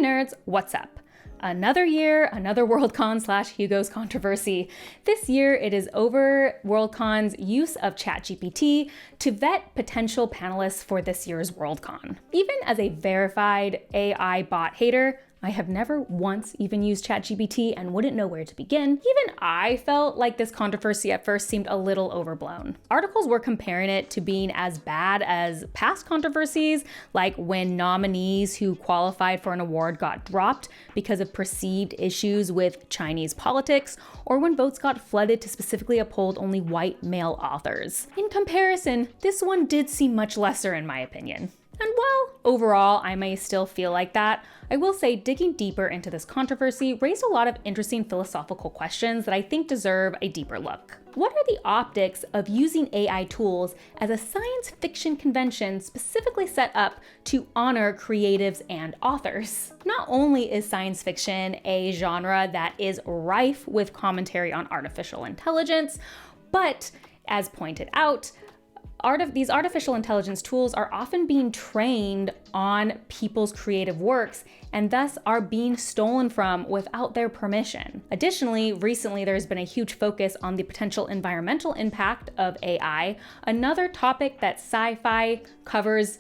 nerds, what's up? Another year, another Worldcon / Hugo's controversy. This year, it is over Worldcon's use of ChatGPT to vet potential panelists for this year's Worldcon. Even as a verified AI bot hater, I have never once even used ChatGPT and wouldn't know where to begin. Even I felt like this controversy at first seemed a little overblown. Articles were comparing it to being as bad as past controversies, like when nominees who qualified for an award got dropped because of perceived issues with Chinese politics, or when votes got flooded to specifically uphold only white male authors. In comparison, this one did seem much lesser in my opinion. And while overall I may still feel like that, I will say digging deeper into this controversy raised a lot of interesting philosophical questions that I think deserve a deeper look. What are the optics of using AI tools as a science fiction convention specifically set up to honor creatives and authors? Not only is science fiction a genre that is rife with commentary on artificial intelligence, but as pointed out, these artificial intelligence tools are often being trained on people's creative works and thus are being stolen from without their permission. Additionally, recently there's been a huge focus on the potential environmental impact of AI, another topic that sci-fi covers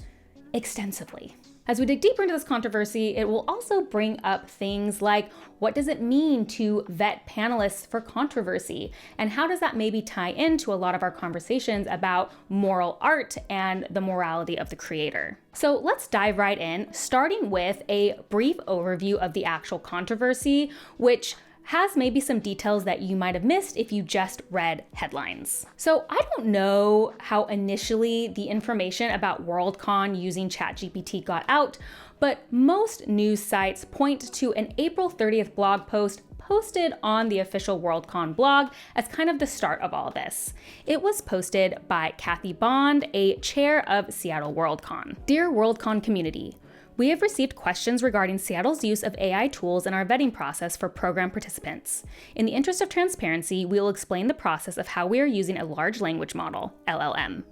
extensively. As we dig deeper into this controversy, it will also bring up things like, what does it mean to vet panelists for controversy? And how does that maybe tie into a lot of our conversations about moral art and the morality of the creator? So let's dive right in, starting with a brief overview of the actual controversy, which has maybe some details that you might have missed if you just read headlines. So I don't know how initially the information about Worldcon using ChatGPT got out, but most news sites point to an April 30th blog post posted on the official Worldcon blog as kind of the start of all this. It was posted by Kathy Bond, a chair of Seattle Worldcon. Dear Worldcon community, we have received questions regarding Seattle's use of AI tools in our vetting process for program participants. In the interest of transparency, we will explain the process of how we are using a large language model, LLM.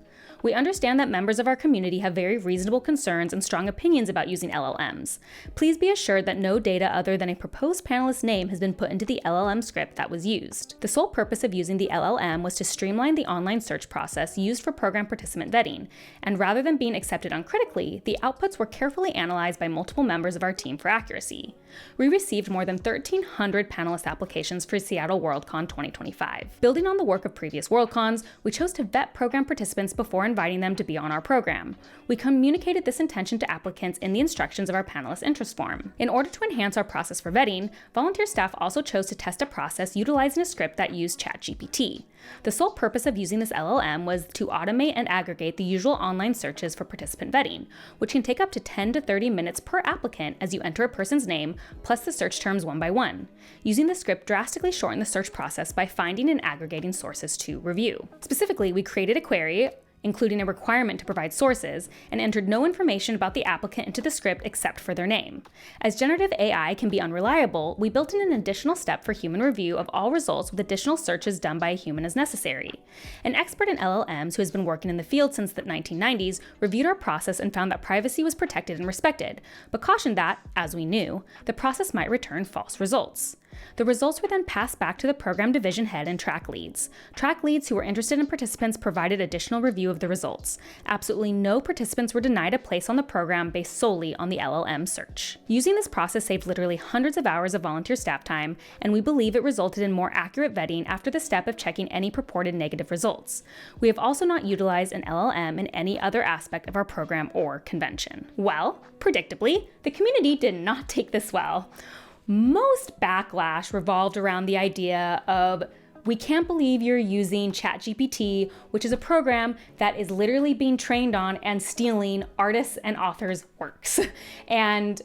We understand that members of our community have very reasonable concerns and strong opinions about using LLMs. Please be assured that no data other than a proposed panelist's name has been put into the LLM script that was used. The sole purpose of using the LLM was to streamline the online search process used for program participant vetting, and rather than being accepted uncritically, the outputs were carefully analyzed by multiple members of our team for accuracy. We received more than 1,300 panelist applications for Seattle Worldcon 2025. Building on the work of previous Worldcons, we chose to vet program participants before inviting them to be on our program. We communicated this intention to applicants in the instructions of our panelist interest form. In order to enhance our process for vetting, volunteer staff also chose to test a process utilizing a script that used ChatGPT. The sole purpose of using this LLM was to automate and aggregate the usual online searches for participant vetting, which can take up to 10 to 30 minutes per applicant as you enter a person's name, plus the search terms one by one. Using the script drastically shortened the search process by finding and aggregating sources to review. Specifically, we created a query including a requirement to provide sources, and entered no information about the applicant into the script except for their name. As generative AI can be unreliable, we built in an additional step for human review of all results with additional searches done by a human as necessary. An expert in LLMs who has been working in the field since the 1990s reviewed our process and found that privacy was protected and respected, but cautioned that, as we knew, the process might return false results. The results were then passed back to the program division head and track leads. Track leads who were interested in participants provided additional review of the results. Absolutely no participants were denied a place on the program based solely on the LLM search. Using this process saved literally hundreds of hours of volunteer staff time, and we believe it resulted in more accurate vetting after the step of checking any purported negative results. We have also not utilized an LLM in any other aspect of our program or convention. Well, predictably, the community did not take this well. Most backlash revolved around the idea of, we can't believe you're using ChatGPT, which is a program that is literally being trained on and stealing artists' and authors' works. And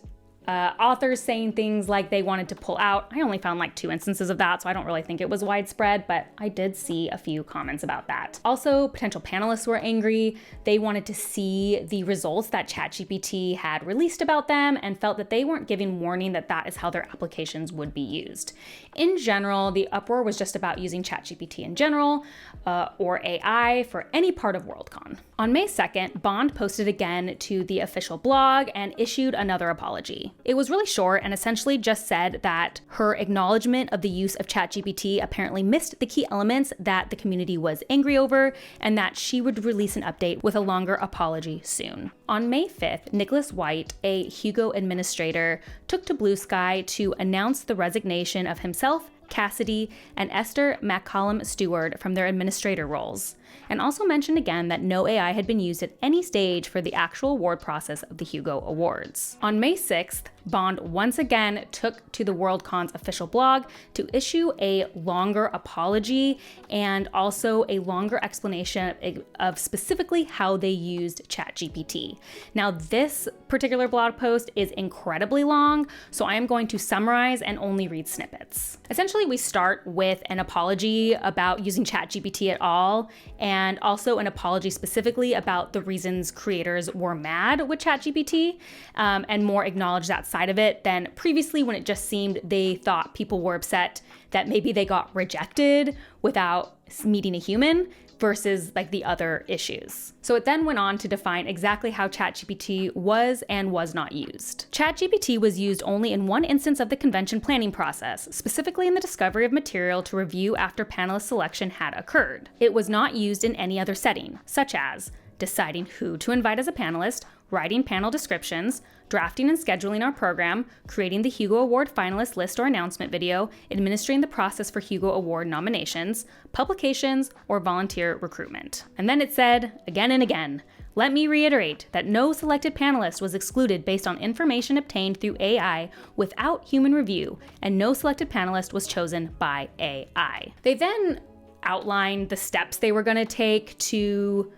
authors saying things like they wanted to pull out. I only found like 2 instances of that, so I don't really think it was widespread, but I did see a few comments about that. Also, potential panelists were angry. They wanted to see the results that ChatGPT had released about them and felt that they weren't giving warning that that is how their applications would be used. In general, the uproar was just about using ChatGPT in general or AI for any part of Worldcon. On May 2nd, Bond posted again to the official blog and issued another apology. It was really short and essentially just said that her acknowledgement of the use of ChatGPT apparently missed the key elements that the community was angry over, and that she would release an update with a longer apology soon. On May 5th, Nicholas White, a Hugo administrator, took to Blue Sky to announce the resignation of himself, Cassidy, and Esther McCollum Stewart from their administrator roles, and also mentioned again that no AI had been used at any stage for the actual award process of the Hugo Awards. On May 6th, Bond once again took to the Worldcon's official blog to issue a longer apology and also a longer explanation of specifically how they used ChatGPT. Now, this particular blog post is incredibly long, so I am going to summarize and only read snippets. Essentially, we start with an apology about using ChatGPT at all, and also an apology specifically about the reasons creators were mad with ChatGPT, and more acknowledge that side of it than previously when it just seemed they thought people were upset that maybe they got rejected without meeting a human versus like the other issues. So it then went on to define exactly how ChatGPT was and was not used. ChatGPT was used only in one instance of the convention planning process, specifically in the discovery of material to review after panelist selection had occurred. It was not used in any other setting, such as deciding who to invite as a panelist, writing panel descriptions, drafting and scheduling our program, creating the Hugo Award finalist list or announcement video, administering the process for Hugo Award nominations, publications, or volunteer recruitment. And then it said, again and again, let me reiterate that no selected panelist was excluded based on information obtained through AI without human review, and no selected panelist was chosen by AI. They then outlined the steps they were going to take to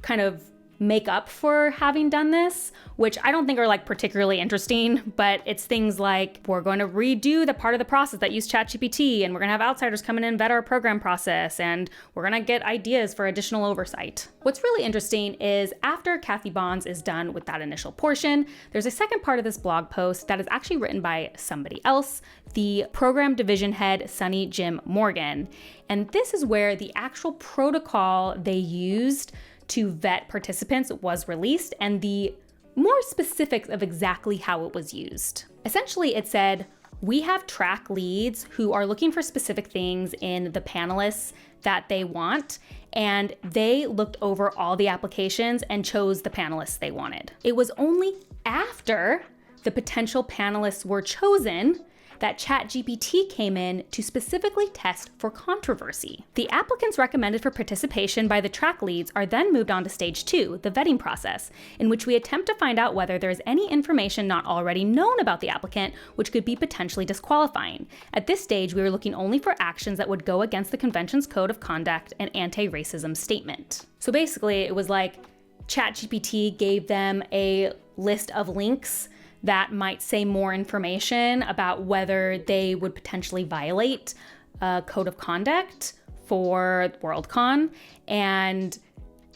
kind of make up for having done this, which I don't think are like particularly interesting, but it's things like, we're going to redo the part of the process that used ChatGPT, and we're going to have outsiders come in and vet our program process, and we're going to get ideas for additional oversight. What's really interesting is after Kathy Bonds is done with that initial portion, there's a second part of this blog post that is actually written by somebody else, the program division head, Sunny Jim Morgan. And this is where the actual protocol they used to vet participants was released, and the more specifics of exactly how it was used. Essentially, it said, we have track leads who are looking for specific things in the panelists that they want, and they looked over all the applications and chose the panelists they wanted. It was only after the potential panelists were chosen that ChatGPT came in to specifically test for controversy. The applicants recommended for participation by the track leads are then moved on to stage 2, the vetting process, in which we attempt to find out whether there is any information not already known about the applicant which could be potentially disqualifying. At this stage, we were looking only for actions that would go against the convention's code of conduct and anti-racism statement. So basically, it was like ChatGPT gave them a list of links that might say more information about whether they would potentially violate a code of conduct for Worldcon, and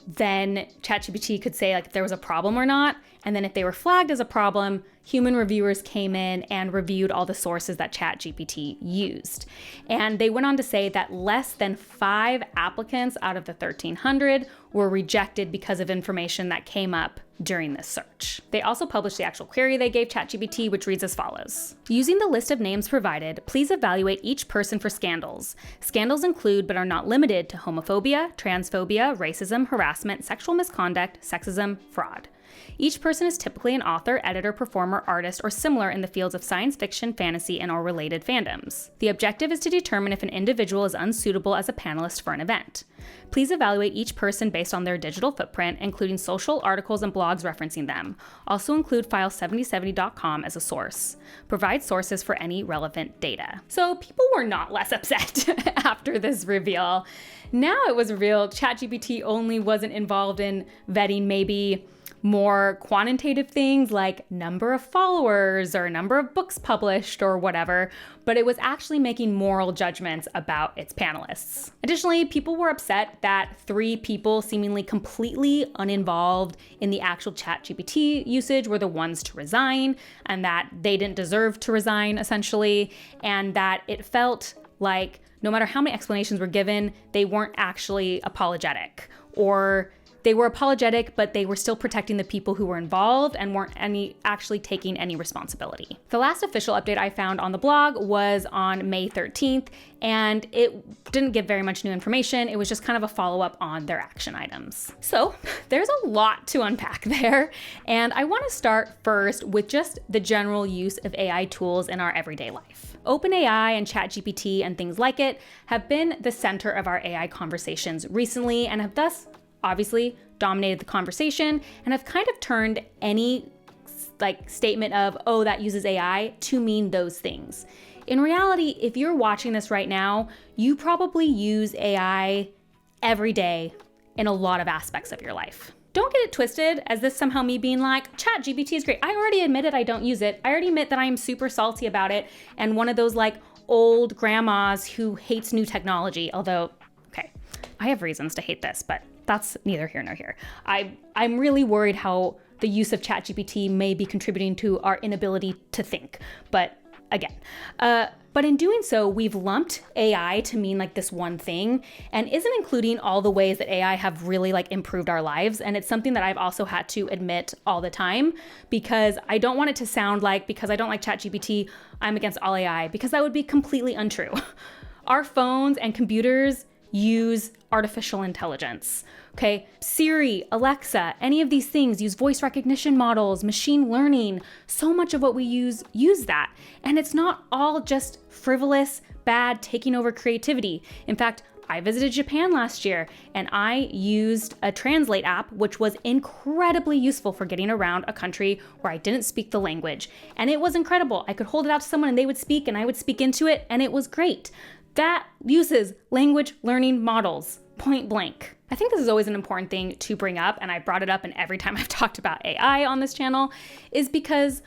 then ChatGPT could say like if there was a problem or not, and then if they were flagged as a problem, human reviewers came in and reviewed all the sources that ChatGPT used. And they went on to say that less than 5 applicants out of the 1,300 were rejected because of information that came up during this search. They also published the actual query they gave ChatGPT, which reads as follows. Using the list of names provided, please evaluate each person for scandals. Scandals include, but are not limited to, homophobia, transphobia, racism, harassment, sexual misconduct, sexism, fraud. Each person is typically an author, editor, performer, artist, or similar in the fields of science fiction, fantasy, and/or related fandoms. The objective is to determine if an individual is unsuitable as a panelist for an event. Please evaluate each person based on their digital footprint, including social articles and blogs referencing them. Also include file7070.com as a source. Provide sources for any relevant data. So people were not less upset after this reveal. Now it was revealed ChatGPT only wasn't involved in vetting maybe more quantitative things like number of followers or number of books published or whatever, but it was actually making moral judgments about its panelists. Additionally, people were upset that 3 people seemingly completely uninvolved in the actual ChatGPT usage were the ones to resign, and that they didn't deserve to resign, essentially, and that it felt like no matter how many explanations were given, they weren't actually apologetic or They were apologetic, but they were still protecting the people who were involved and weren't actually taking any responsibility. The last official update I found on the blog was on May 13th, and it didn't give very much new information. It was just kind of a follow-up on their action items. So there's a lot to unpack there, and I want to start first with just the general use of AI tools in our everyday life. OpenAI and ChatGPT and things like it have been the center of our AI conversations recently and have thus obviously dominated the conversation and have kind of turned any statement of, oh, that uses AI to mean those things. In reality, if you're watching this right now, you probably use AI every day in a lot of aspects of your life. Don't get it twisted as this somehow me being like, ChatGPT is great. I already admitted I don't use it. I already admit that I am super salty about it and one of those old grandmas who hates new technology. Although, okay, I have reasons to hate this, but that's neither here nor here. I'm really worried how the use of ChatGPT may be contributing to our inability to think. But again, but in doing so, we've lumped AI to mean this one thing and isn't including all the ways that AI have really improved our lives. And it's something that I've also had to admit all the time because I don't want it to sound like, because I don't like ChatGPT, I'm against all AI, because that would be completely untrue. Our phones and computers use artificial intelligence. Okay, Siri, Alexa, any of these things use voice recognition models, machine learning. So much of what we use that. And it's not all just frivolous, bad, taking over creativity. In fact, I visited Japan last year and I used a translate app, which was incredibly useful for getting around a country where I didn't speak the language. And it was incredible. I could hold it out to someone and they would speak and I would speak into it and it was great. That uses language learning models, point blank. I think this is always an important thing to bring up, and I brought it up in every time I've talked about AI on this channel, is because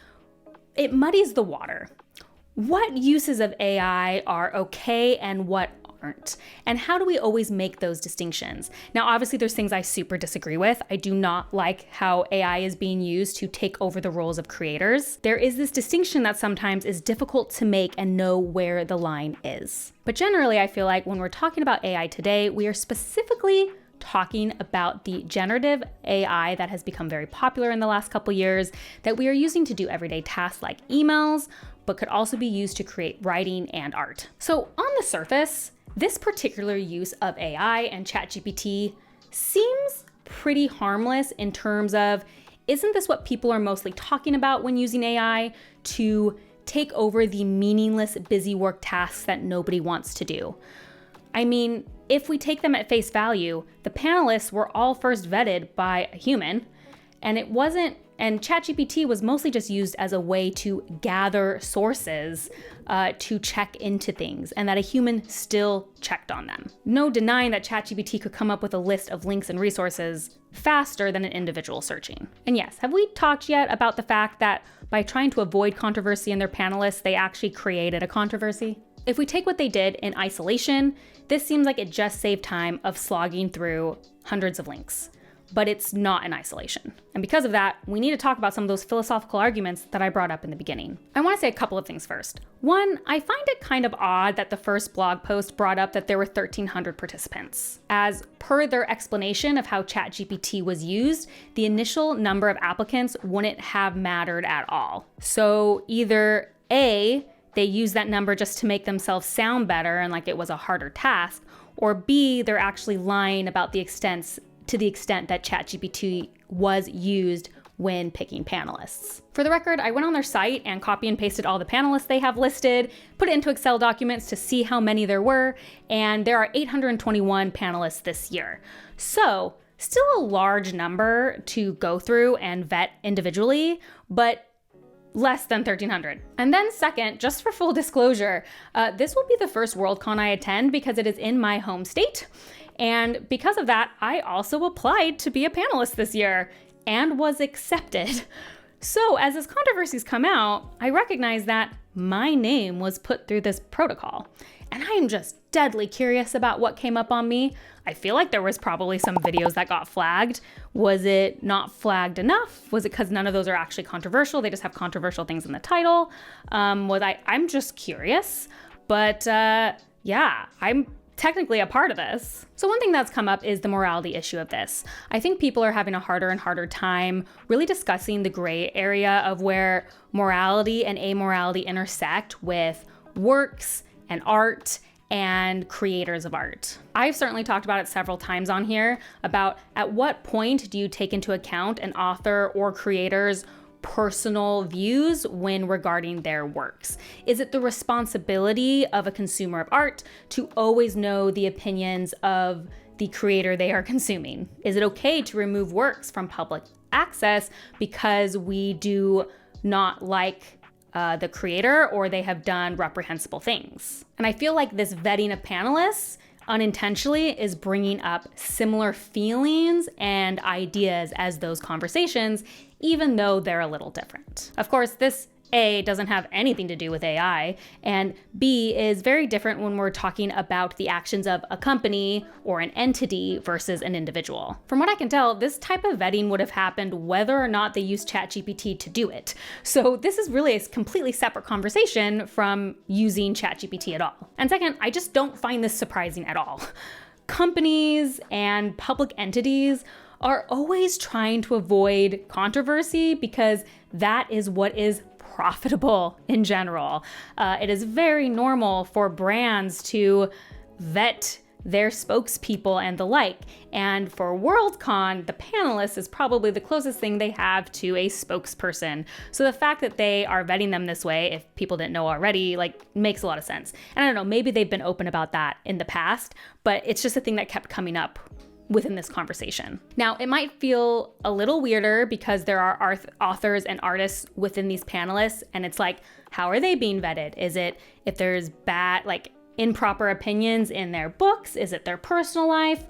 it muddies the water. What uses of AI are okay and what aren't? And how do we always make those distinctions? Now, obviously, there's things I super disagree with. I do not like how AI is being used to take over the roles of creators. There is this distinction that sometimes is difficult to make and know where the line is. But generally, I feel like when we're talking about AI today, we are specifically talking about the generative AI that has become very popular in the last couple years that we are using to do everyday tasks like emails, but could also be used to create writing and art. So on the surface, this particular use of AI and ChatGPT seems pretty harmless in terms of, isn't this what people are mostly talking about when using AI to take over the meaningless busy work tasks that nobody wants to do? I mean, if we take them at face value, the panelists were all first vetted by a human, and ChatGPT was mostly just used as a way to gather sources to check into things, and that a human still checked on them. No denying that ChatGPT could come up with a list of links and resources faster than an individual searching. And yes, have we talked yet about the fact that by trying to avoid controversy in their panelists, they actually created a controversy? If we take what they did in isolation, this seems like it just saved time of slogging through hundreds of links. But it's not in isolation. And because of that, we need to talk about some of those philosophical arguments that I brought up in the beginning. I want to say a couple of things first. One, I find it kind of odd that the first blog post brought up that there were 1,300 participants. As per their explanation of how ChatGPT was used, the initial number of applicants wouldn't have mattered at all. So either A, they used that number just to make themselves sound better and like it was a harder task, or B, they're actually lying about the extent that ChatGPT was used when picking panelists. For the record, I went on their site and copy and pasted all the panelists they have listed, put it into Excel documents to see how many there were, and there are 821 panelists this year. So, still a large number to go through and vet individually, but less than 1,300. And then second, just for full disclosure, this will be the first Worldcon I attend because it is in my home state. And because of that, I also applied to be a panelist this year and was accepted. So as this controversies come out, I recognize that my name was put through this protocol. And I am just deadly curious about what came up on me. I feel like there was probably some videos that got flagged. Was it not flagged enough? Was it because none of those are actually controversial? They just have controversial things in the title. I'm just curious. But yeah, I'm technically a part of this. So one thing that's come up is the morality issue of this. I think people are having a harder and harder time really discussing the gray area of where morality and amorality intersect with works and art and creators of art. I've certainly talked about it several times on here about at what point do you take into account an author or creator's personal views when regarding their works? Is it the responsibility of a consumer of art to always know the opinions of the creator they are consuming? Is it okay to remove works from public access because we do not like the creator or they have done reprehensible things? And I feel like this vetting of panelists unintentionally is bringing up similar feelings and ideas as those conversations, even though they're a little different. Of course, this A doesn't have anything to do with AI, and B is very different when we're talking about the actions of a company or an entity versus an individual. From what I can tell, this type of vetting would have happened whether or not they used ChatGPT to do it. So this is really a completely separate conversation from using ChatGPT at all. And second, I just don't find this surprising at all. Companies and public entities are always trying to avoid controversy because that is what is profitable in general. It is very normal for brands to vet their spokespeople and the like. And for Worldcon, the panelist is probably the closest thing they have to a spokesperson. So the fact that they are vetting them this way, if people didn't know already, makes a lot of sense. And I don't know, maybe they've been open about that in the past, but it's just a thing that kept coming up within this conversation. Now, it might feel a little weirder because there are authors and artists within these panelists, and it's like, how are they being vetted? Is it if there's bad, improper opinions in their books? Is it their personal life?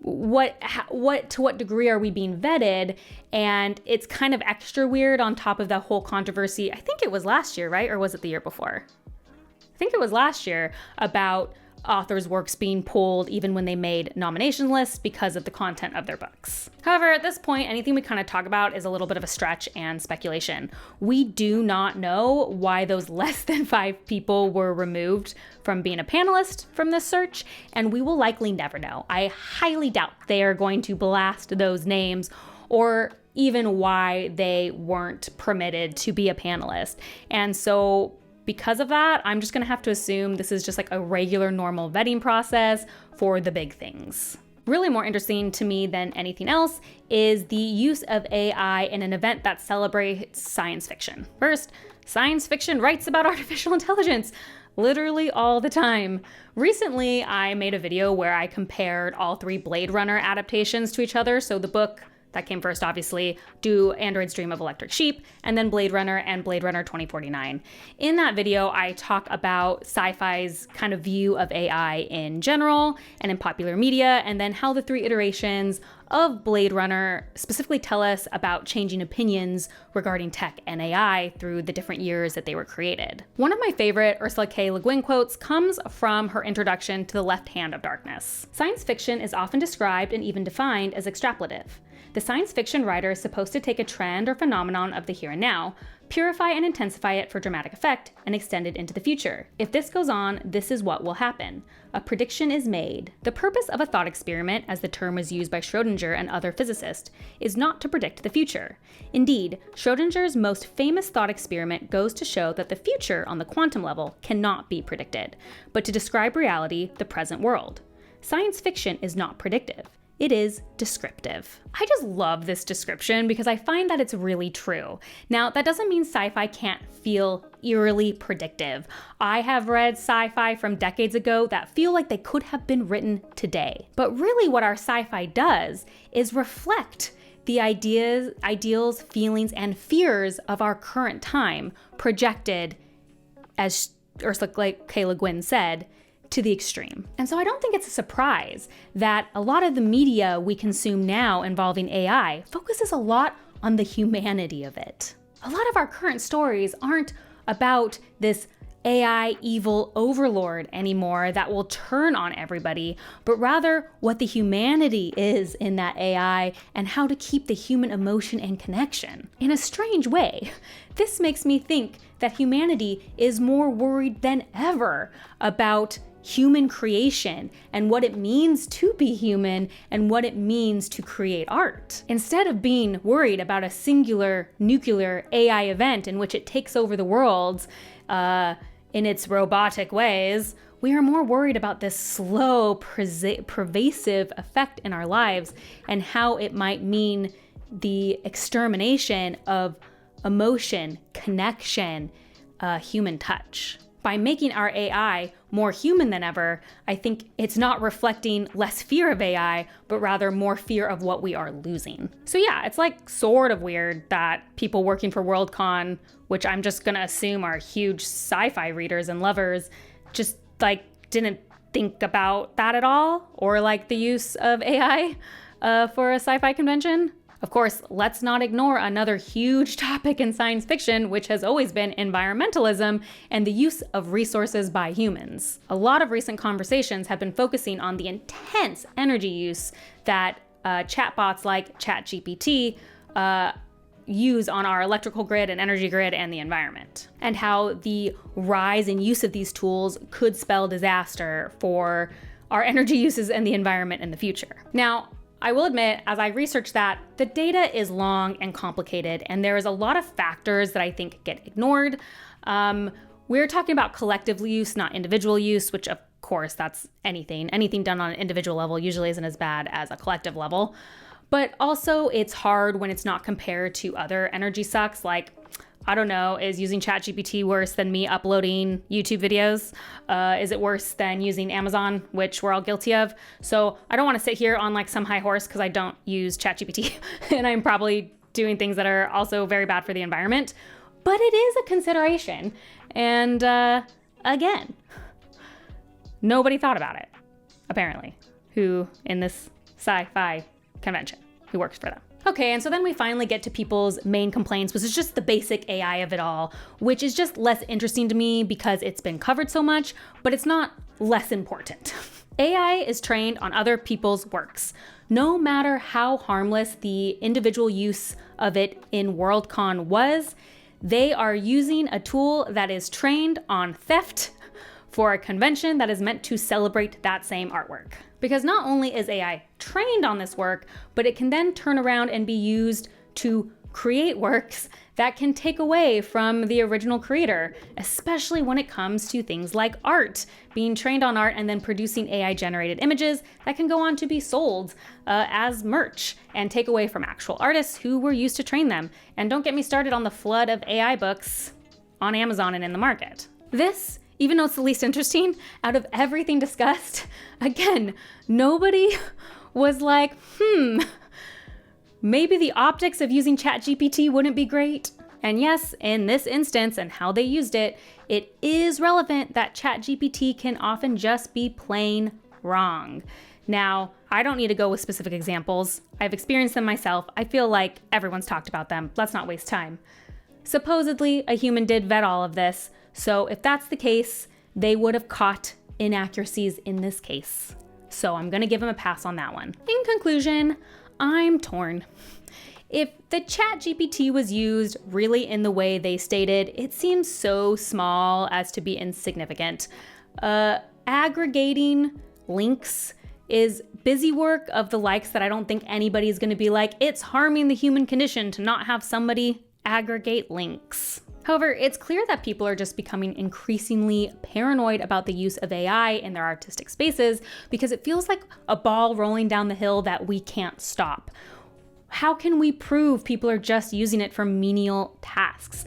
To what degree are we being vetted? And it's kind of extra weird on top of the whole controversy. I think it was last year, right? Or was it the year before? I think it was last year about authors' works being pulled even when they made nomination lists because of the content of their books. However, at this point, anything we kind of talk about is a little bit of a stretch and speculation. We do not know why those less than 5 people were removed from being a panelist from this search, and we will likely never know. I highly doubt they are going to blast those names or even why they weren't permitted to be a panelist. And so because of that, I'm just gonna have to assume this is just a regular normal vetting process for the big things. Really more interesting to me than anything else is the use of AI in an event that celebrates science fiction. First, science fiction writes about artificial intelligence literally all the time. Recently, I made a video where I compared all 3 Blade Runner adaptations to each other. So the book that came first, obviously, Do Androids Dream of Electric Sheep, and then Blade Runner and Blade Runner 2049. In that video, I talk about sci-fi's kind of view of AI in general and in popular media, and then how the 3 iterations of Blade Runner specifically tell us about changing opinions regarding tech and AI through the different years that they were created. One of my favorite Ursula K. Le Guin quotes comes from her introduction to The Left Hand of Darkness. Science fiction is often described and even defined as extrapolative. The science fiction writer is supposed to take a trend or phenomenon of the here and now, purify and intensify it for dramatic effect, and extend it into the future. If this goes on, this is what will happen. A prediction is made. The purpose of a thought experiment, as the term was used by Schrödinger and other physicists, is not to predict the future. Indeed, Schrödinger's most famous thought experiment goes to show that the future on the quantum level cannot be predicted, but to describe reality, the present world. Science fiction is not predictive. It is descriptive. I just love this description because I find that it's really true. Now, that doesn't mean sci-fi can't feel eerily predictive. I have read sci-fi from decades ago that feel like they could have been written today. But really what our sci-fi does is reflect the ideas, ideals, feelings, and fears of our current time, projected, as Ursula K. Le Guin said, to the extreme. And so I don't think it's a surprise that a lot of the media we consume now involving AI focuses a lot on the humanity of it. A lot of our current stories aren't about this AI evil overlord anymore that will turn on everybody, but rather what the humanity is in that AI and how to keep the human emotion and connection. In a strange way, this makes me think that humanity is more worried than ever about human creation and what it means to be human and what it means to create art. Instead of being worried about a singular nuclear AI event in which it takes over the world in its robotic ways, we are more worried about this slow, pervasive effect in our lives and how it might mean the extermination of emotion, connection, human touch. By making our AI more human than ever, I think it's not reflecting less fear of AI, but rather more fear of what we are losing. So yeah, it's like sort of weird that people working for Worldcon, which I'm just gonna assume are huge sci-fi readers and lovers, just like didn't think about that at all, or like the use of AI for a sci-fi convention. Of course, let's not ignore another huge topic in science fiction, which has always been environmentalism and the use of resources by humans. A lot of recent conversations have been focusing on the intense energy use that chatbots like ChatGPT use on our electrical grid and energy grid and the environment, and how the rise in use of these tools could spell disaster for our energy uses and the environment in the future. Now, I will admit, as I researched that, the data is long and complicated, and there is a lot of factors that I think get ignored. We're talking about collective use, not individual use, which of course that's anything. Anything done on an individual level usually isn't as bad as a collective level. But also it's hard when it's not compared to other energy sucks, like, I don't know, is using ChatGPT worse than me uploading YouTube videos? Is it worse than using Amazon, which we're all guilty of? So I don't want to sit here on like some high horse because I don't use ChatGPT and I'm probably doing things that are also very bad for the environment. But it is a consideration. And again, nobody thought about it, apparently, who in this sci-fi convention, who works for them. Okay, and so then we finally get to people's main complaints, which is just the basic AI of it all, which is just less interesting to me because it's been covered so much, but it's not less important. AI is trained on other people's works. No matter how harmless the individual use of it in Worldcon was, they are using a tool that is trained on theft for a convention that is meant to celebrate that same artwork. Because not only is AI trained on this work, but it can then turn around and be used to create works that can take away from the original creator, especially when it comes to things like art, being trained on art and then producing AI-generated images that can go on to be sold as merch and take away from actual artists who were used to train them. And don't get me started on the flood of AI books on Amazon and in the market. This, even though it's the least interesting, out of everything discussed, again, nobody was like, maybe the optics of using ChatGPT wouldn't be great. And yes, in this instance and how they used it, it is relevant that ChatGPT can often just be plain wrong. Now, I don't need to go with specific examples. I've experienced them myself. I feel like everyone's talked about them. Let's not waste time. Supposedly, a human did vet all of this. So if that's the case, they would have caught inaccuracies in this case. So I'm gonna give them a pass on that one. In conclusion, I'm torn. If the ChatGPT was used really in the way they stated, it seems so small as to be insignificant. Aggregating links is busy work of the likes that I don't think anybody's gonna be like, it's harming the human condition to not have somebody aggregate links. However, it's clear that people are just becoming increasingly paranoid about the use of AI in their artistic spaces because it feels like a ball rolling down the hill that we can't stop. How can we prove people are just using it for menial tasks?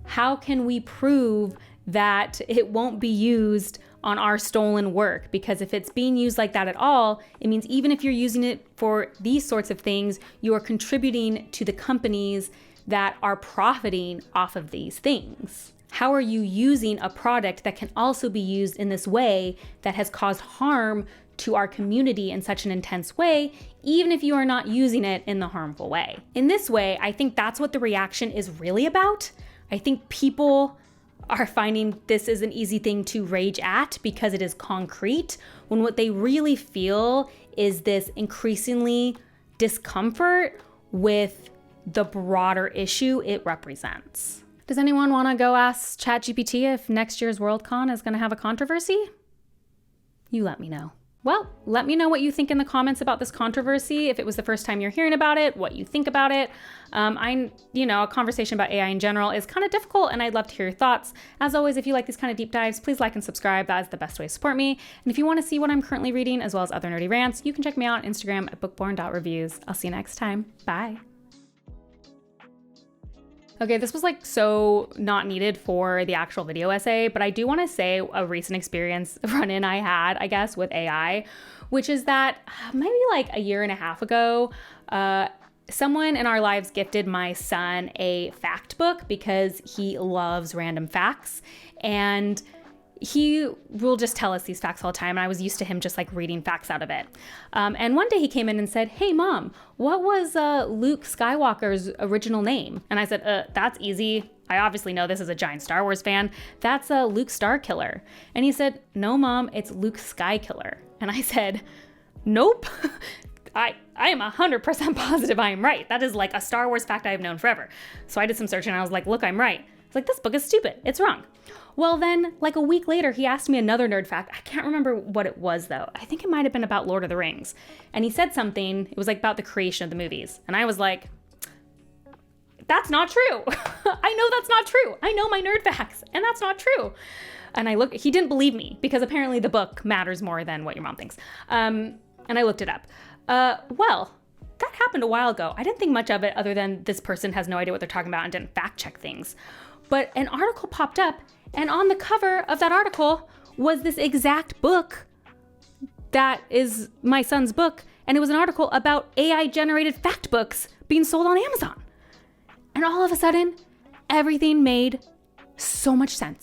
How can we prove that it won't be used on our stolen work? Because if it's being used like that at all, it means even if you're using it for these sorts of things, you are contributing to the companies that are profiting off of these things. How are you using a product that can also be used in this way that has caused harm to our community in such an intense way, even if you are not using it in the harmful way? In this way, I think that's what the reaction is really about. I think people are finding this is an easy thing to rage at because it is concrete, when what they really feel is this increasingly discomfort with the broader issue it represents. Does anyone want to go ask ChatGPT if next year's Worldcon is going to have a controversy? you let me know. Well, let me know what you think in the comments about this controversy. If it was the first time you're hearing about it, what you think about it. A conversation about AI in general is kind of difficult, and I'd love to hear your thoughts. As always, if you like these kind of deep dives, please like and subscribe. That is the best way to support me. And if you want to see what I'm currently reading, as well as other nerdy rants, you can check me out on Instagram at bookborn.reviews. I'll see you next time. Bye. Okay, this was so not needed for the actual video essay, but I do want to say a recent experience run-in I had, I guess, with AI, which is that maybe a year and a half ago, someone in our lives gifted my son a fact book because he loves random facts, and he will just tell us these facts all the time, and I was used to him just reading facts out of it. And one day he came in and said, "Hey mom, what was Luke Skywalker's original name?" And I said, "That's easy. I obviously know this as a giant Star Wars fan. That's Luke Starkiller." And he said, "No mom, it's Luke Skykiller." And I said, "Nope." I am 100% positive I am right. That is a Star Wars fact I have known forever. So I did some searching and I was like, "Look, I'm right." It's this book is stupid. It's wrong. Well, then, a week later, he asked me another nerd fact. I can't remember what it was, though. I think it might have been about Lord of the Rings. And he said something, it was about the creation of the movies. And I was like, that's not true. I know that's not true. I know my nerd facts, and that's not true. And he didn't believe me, because apparently the book matters more than what your mom thinks. And I looked it up. Well, that happened a while ago. I didn't think much of it other than this person has no idea what they're talking about and didn't fact check things. But an article popped up, and on the cover of that article was this exact book that is my son's book, and it was an article about AI-generated fact books being sold on Amazon. And all of a sudden, everything made so much sense.